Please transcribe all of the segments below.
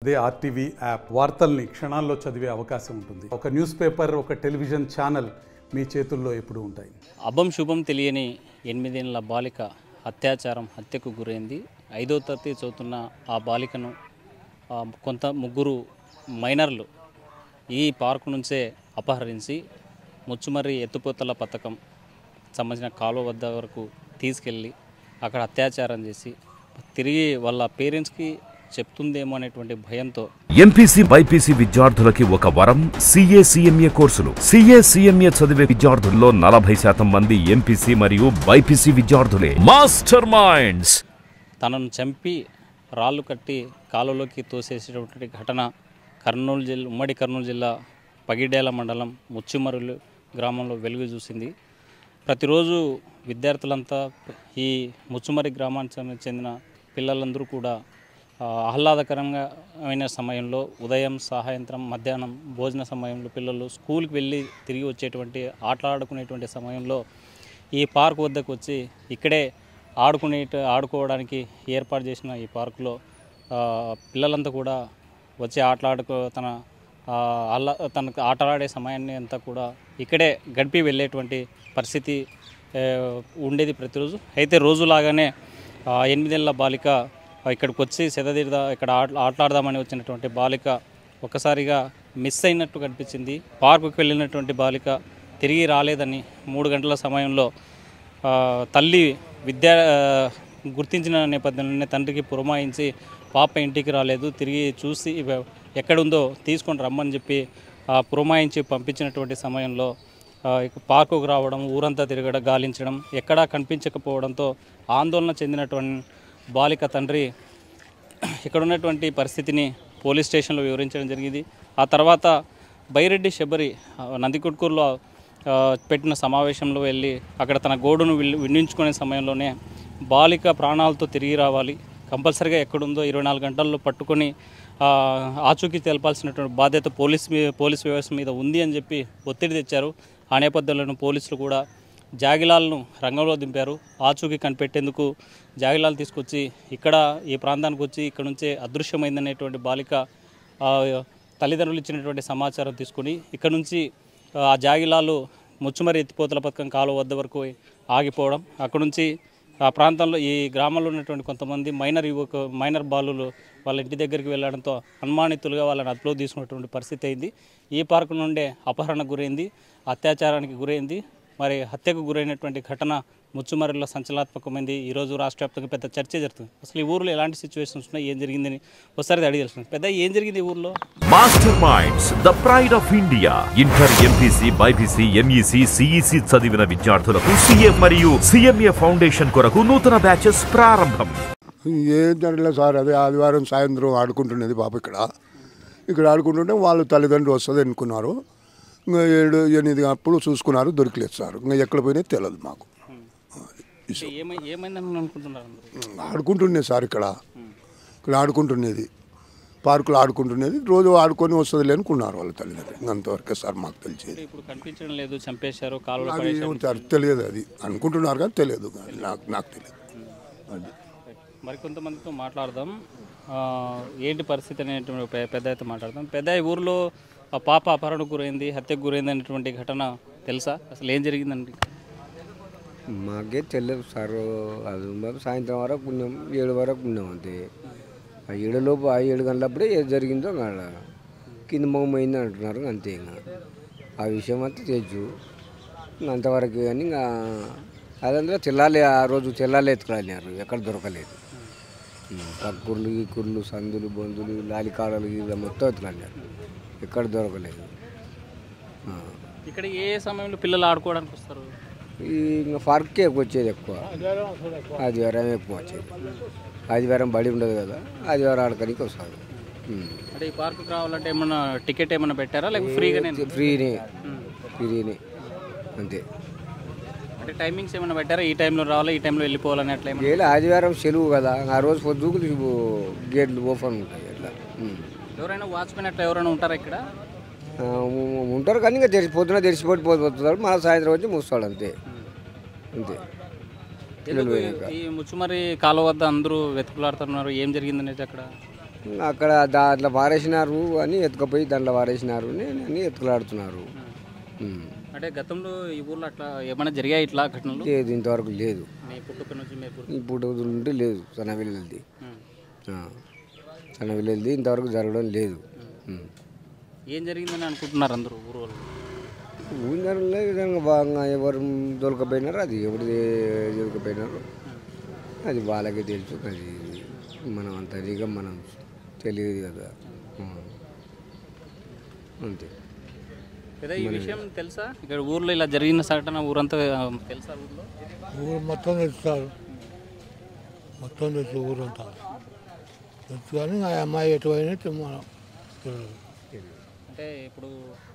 అదే RTV app వార్తల్ని క్షణాల్లో చదివే అవకాశం ఉంటుంది. ఒక న్యూస్ పేపర్, ఒక టెలివిజన్ ఛానల్ మీ చేతుల్లో ఎప్పుడూ ఉంటాయి. అభం శుభం తెలియని 8 ఏళ్ల బాలిక హత్యకు గురైంది. 5వ తరగతి చదువుతున్న ఆ బాలికను ముగ్గురు మైనర్లు ఈ పార్కు నుంచే అపహరించి ముచ్చుమర్రి ఎత్తిపోతల పథకం సంబంధించిన కాలువ వద్ద వరకు తీసుకెళ్ళి అక్కడ అత్యాచారం చేసి తిరిగి వాళ్ళ పేరెంట్స్కి చెప్తుందేమో అనేటువంటి భయంతో ఎంపీసీ బైపీసీ విద్యార్థులకి ఒక వరం సీఏ సీఎంఏ కోర్సులు. సీఏ సీఎంఏ చదివే విద్యార్థుల్లో 40% మంది ఎంపీసీ మరియు బైపీసీ విద్యార్థులే. Master minds. తనను చంపి రాళ్ళు కట్టి కాలువలోకి తోసేసేటువంటి ఘటన ఉమ్మడి కర్నూలు జిల్లా పగిడేల మండలం ముచ్చుమర్రి గ్రామంలో వెలుగు చూసింది. ప్రతిరోజు విద్యార్థులంతా ఈ ముచ్చుమర్రి గ్రామానికి చెందిన పిల్లలందరూ కూడా ఆహ్లాదకరంగా అయిన సమయంలో ఉదయం, సాయంత్రం, మధ్యాహ్నం భోజన సమయంలో పిల్లలు స్కూల్కి వెళ్ళి తిరిగి వచ్చేటువంటి ఆడుకునేటువంటి సమయంలో ఈ పార్క్ వద్దకు వచ్చి ఇక్కడే ఆడుకోవడానికి ఏర్పాటు చేసిన ఈ పార్కులో పిల్లలంతా కూడా వచ్చి తనకు ఆటలాడే సమయాన్ని అంతా కూడా ఇక్కడే గడిపి వెళ్ళేటువంటి పరిస్థితి ఉండేది ప్రతిరోజు. అయితే రోజులాగానే 8 ఏళ్ల బాలిక ఇక్కడికి వచ్చి ఇక్కడ ఆటలాడదామని వచ్చినటువంటి బాలిక ఒక్కసారిగా మిస్ అయినట్టు కనిపించింది. పార్కుకి వెళ్ళినటువంటి బాలిక తిరిగి రాలేదని 3 గంటల సమయంలో తల్లి గుర్తించిన నేపథ్యంలోనే తండ్రికి పురమాయించి పాప ఇంటికి రాలేదు, తిరిగి చూసి ఎక్కడుందో తీసుకొని రమ్మని చెప్పి పురమాయించి పంపించినటువంటి సమయంలో పార్కుకు రావడం, ఊరంతా గాలించడం, ఎక్కడా కనిపించకపోవడంతో ఆందోళన చెందినటువంటి బాలిక తండ్రి ఇక్కడ ఉన్నటువంటి పరిస్థితిని పోలీస్ స్టేషన్లో వివరించడం జరిగింది. ఆ తర్వాత బైరెడ్డి శబరి నందికొట్కూరులో పెట్టిన సమావేశంలో వెళ్ళి అక్కడ తన గోడును వినియోగించుకునే సమయంలోనే బాలిక ప్రాణాలతో తిరిగి రావాలి, కంపల్సరీగా ఎక్కడుందో 24 గంటల్లో పట్టుకొని ఆచూకీ తెలపాల్సినటువంటి బాధ్యత పోలీస్ వ్యవస్థ మీద ఉంది అని చెప్పి ఒత్తిడి తెచ్చారు. ఆ నేపథ్యంలో పోలీసులు కూడా జాగిలాలను రంగంలో దింపారు. ఆచూకీ కనిపెట్టేందుకు జాగిలాలు తీసుకొచ్చి ఈ ప్రాంతానికి వచ్చి ఇక్కడ నుంచే అదృశ్యమైందనేటువంటి బాలిక తల్లిదండ్రులు ఇచ్చినటువంటి సమాచారం తీసుకుని ఇక్కడ నుంచి ఆ జాగిలాలు ముచ్చుమర్రి ఎత్తిపోతల పథకం కాలువ వద్ద వరకు ఆగిపోవడం, అక్కడ నుంచి ఆ ప్రాంతంలో ఈ గ్రామంలో ఉన్నటువంటి కొంతమంది మైనర్ బాలులు వాళ్ళ ఇంటి దగ్గరికి వెళ్ళడంతో అనుమానితులుగా వాళ్ళని అదుపులో తీసుకున్నటువంటి పరిస్థితి అయింది. ఈ పార్కు నుండే అపహరణకు గురైంది, అత్యాచారానికి గురైంది. మరి హత్యకు గురైనటువంటి ఘటన ముచ్చుమర్రిలో సంచలనాత్మకమైంది. ఈరోజు రాష్ట్ర వ్యాప్తంగా పెద్ద చర్చ జరుగుతుంది. అసలు ఈ ఊర్లో ఎలాంటి సిచ్యువేషన్స్ ఉన్నాయి, ఏం జరిగిందని ఒకసారి అడిగి తెలుస్తుంది. పెద్ద ఏం జరిగింది ఈ ఊర్లో? Master minds, the pride of India. Inter, MPC, BiPC, MEC, CEC చదివిన విద్యార్థులకు సీఏ మరియు సీఎంఏ ఫౌండేషన్ కొరకు నూతన బ్యాచెస్ ప్రారంభం. ఏం జరగలేదు సార్, అదే ఆదివారం సాయంత్రం ఆడుకుంటున్నది పాప ఇక్కడ ఆడుకుంటుంటే వాళ్ళు తల్లిదండ్రులు వస్తుంది అనుకున్నారు. ఇంకా 7-8 అప్పుడు చూసుకున్నారు, దొరికలేదు సార్. ఇంకా ఎక్కడ పోయినా తెలియదు మాకు. ఆడుకుంటుండే సార్ ఇక్కడ ఆడుకుంటున్నది, పార్కులో ఆడుకుంటున్నది, రోజు ఆడుకొని వస్తుంది అనుకున్నారు వాళ్ళ తల్లిదండ్రులు. అంతవరకే సార్ మాకు తెలిసేది. సార్ తెలియదు, అది అనుకుంటున్నారు కానీ తెలియదు, నాకు తెలియదు. అది మరికొంతమందితో మాట్లాడదాం. ఏంటి పరిస్థితి అనేటువంటి పెద్ద అయితే మాట్లాడదాం. పెద్ద ఊర్లో ఆ పాప అపహరణకు గురైంది, హత్యకు గురైంది అనేటువంటి ఘటన తెలుసా? అసలు ఏం జరిగిందండి? మాకే తెలియదు సార్. అది సాయంత్రం వరకు ఉన్నాం, 7 వరకు ఉన్నాం అంతే. ఆ 7 గంటలప్పుడే ఏది జరిగిందో కింద మొగమైంది అంటున్నారు అంతే. ఇంకా ఆ విషయం అంతా తెచ్చు అంతవరకు. కానీ ఇంకా అదంతా ఆ రోజు తెల్లాలి ఎత్తుకురాలినారు, ఎక్కడ దొరకలేదు. పక్కుర్లు, ఈ కుర్లు, సందులు, బొందులు, లాలికాడలు ఇలా మొత్తం ఎత్తుకురాలినారు, ఎక్కడ దొరకలేదు. ఇక్కడ ఏ సమయంలో పిల్లలు ఆడుకోవడానికి వస్తారు? ఇంకా పార్క్కే వచ్చేది ఎక్కువ, ఆదివారం ఎక్కువ వచ్చేది. ఆదివారం బడి ఉండదు కదా, ఆదివారం ఆడకానికి వస్తారు. అంటే ఈ పార్కుకి రావాలంటే ఏమన్నా టికెట్ ఏమన్నా పెట్టారా లేకపోతే ఫ్రీగానే? ఫ్రీనే అంతే. అంటే టైమింగ్స్ ఏమైనా పెట్టారా? ఈ టైంలో రావాలి, ఈ టైంలో వెళ్ళిపోవాలని అట్లా? ఆదివారం సెలవు కదా, ఆ రోజు పొద్దుగులు గేట్లు ఓపెన్ ఉంటాయి అట్లా. ఎవరైనా వాచ్మెన్ అట్లా ఎవరైనా ఉంటారా ఇక్కడ? ఉంటారు కానీ ఇంకా పొద్దున తెరిచిపోతాడు, మన సాయంత్రం వచ్చి మూస్తాడు అంతే. ఈ ముచ్చుమర్రి కాలువ వద్ద అందరూ వెతుకులాడుతున్నారు, ఏం జరిగిందనేది అక్కడ? అక్కడ దాంట్లో పారేసినారు అని ఎత్తుకపోయి దాంట్లో పారేసినారు అని ఎత్తుకులాడుతున్నారు. అంటే గతంలో ఈ ఊర్లో అట్లా ఏమైనా జరిగాయి ఇట్లా ఘటనలు? లేదు, ఇంతవరకు లేదు. ఇప్పుడు ఉంటే లేదు. సన్నవిల్లుది ఇంతవరకు జరగడం లేదు. ఏం జరిగిందని అనుకుంటున్నారు అందరూ ఊరు వాళ్ళు? ఊరిలో విధంగా బాగా ఎవరు దొరకపోయినారు, అది ఎవరు దొరకపోయినారు అది వాళ్ళకే తెలుసు. అది మనం అంత ఇదిగా మనం తెలియదు కదా, అంతే. కదా ఈ విషయం తెలుసా? ఇక్కడ ఊర్లో ఇలా జరిగిన సంఘటన ఊరంతా తెలుసా? ఊరు మొత్తం తెలుస్తారు, మొత్తం తెలుసు, ఊరంతా తెలుసు. కానీ ఆ అమ్మాయి ఎటువైనా మనం అంటే ఇప్పుడు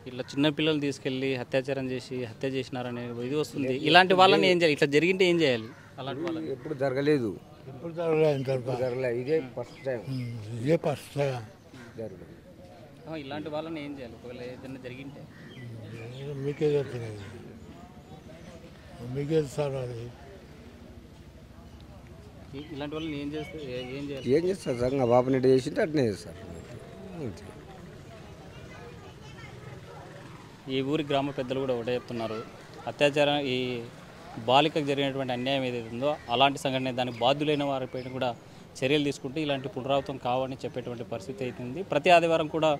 ఇట్లా చిన్న పిల్లలు తీసుకెళ్ళి అత్యాచారం చేసి హత్య చేసినారనే ఇది వస్తుంది. ఇలాంటి వాళ్ళని ఏం చేయాలి? ఇట్లా జరిగింటే ఏం చేయాలి? అలాంటి వాళ్ళని ఎప్పుడు జరగలేదు, ఎప్పుడు జరగలేదు, ఇదే ఫస్ట్ టైం. ఇదే ఫస్ట్ టైం జరగలేదు. ఇలాంటి వాళ్ళని ఏం చేయాలి ఒకవేళ ఏదైనా జరిగింటే? మీకే తెలుసు, మీకే సార్. అది ఇలాంటి వాళ్ళని ఏం చేస్తే ఏం చేయాలి? ఏం చేస్తారు సార్? ఇంకా బాబుని ఎట్లా చేసింటే అట్నే చేస్తారు, అంతే. ఈ ఊరి గ్రామ పెద్దలు కూడా ఒకటే చెప్తున్నారు, అత్యాచారం ఈ బాలికకు జరిగినటువంటి అన్యాయం ఏదైతే ఉందో అలాంటి సంఘటన దానికి బాధ్యులైన వారిపైన కూడా చర్యలు తీసుకుంటే ఇలాంటి పునరావృతం కావని చెప్పేటువంటి పరిస్థితి అవుతుంది. ప్రతి ఆదివారం కూడా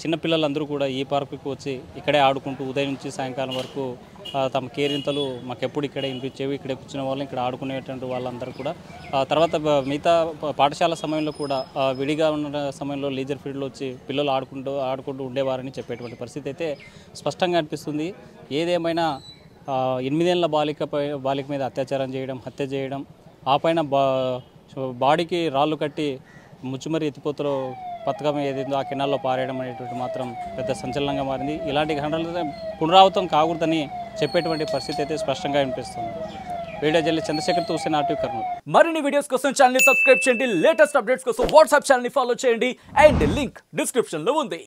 చిన్నపిల్లలందరూ కూడా ఈ పార్కుకి వచ్చి ఇక్కడే ఆడుకుంటూ ఉదయం నుంచి సాయంకాలం వరకు తమ కేరింతలు మాకెప్పుడు ఇక్కడే వినిపించేవి, ఇక్కడే కూర్చునే వాళ్ళని ఇక్కడ ఆడుకునేటువంటి వాళ్ళందరూ కూడా తర్వాత మిగతా పాఠశాల సమయంలో కూడా విడిగా ఉన్న సమయంలో లీజర్ ఫీల్డ్లో వచ్చి పిల్లలు ఆడుకుంటూ ఉండేవారని చెప్పేటువంటి పరిస్థితి అయితే స్పష్టంగా అనిపిస్తుంది. ఏదేమైనా 8 ఏళ్ల బాలిక మీద అత్యాచారం చేయడం, హత్య చేయడం, ఆ పైన బాడీకి రాళ్ళు కట్టి ముచ్చుమరి ఎత్తిపోతలో పథకం ఏదైందో ఆ కెనాల్లో పారేయడం అనేటువంటి మాత్రం పెద్ద సంచలనంగా మారింది. ఇలాంటి ఘటనలు పునరావృతం కాకూడదని చెప్పేటువంటి పరిస్థితి అయితే స్పష్టంగా అనిపిస్తుంది. వీడియో జల్లి చంద్రశేఖర్ హుస్సేన్, RTV కర్నూలు. మరిన్ని వీడియోస్ కోసం ఛానల్ సబ్స్క్రైబ్ చేయండి, లేటెస్ట్ అప్డేట్స్ కోసం వాట్సాప్ ఛానల్ ఫాలో చేయండి అండ్ లింక్ డిస్క్రిప్షన్ లో ఉంది.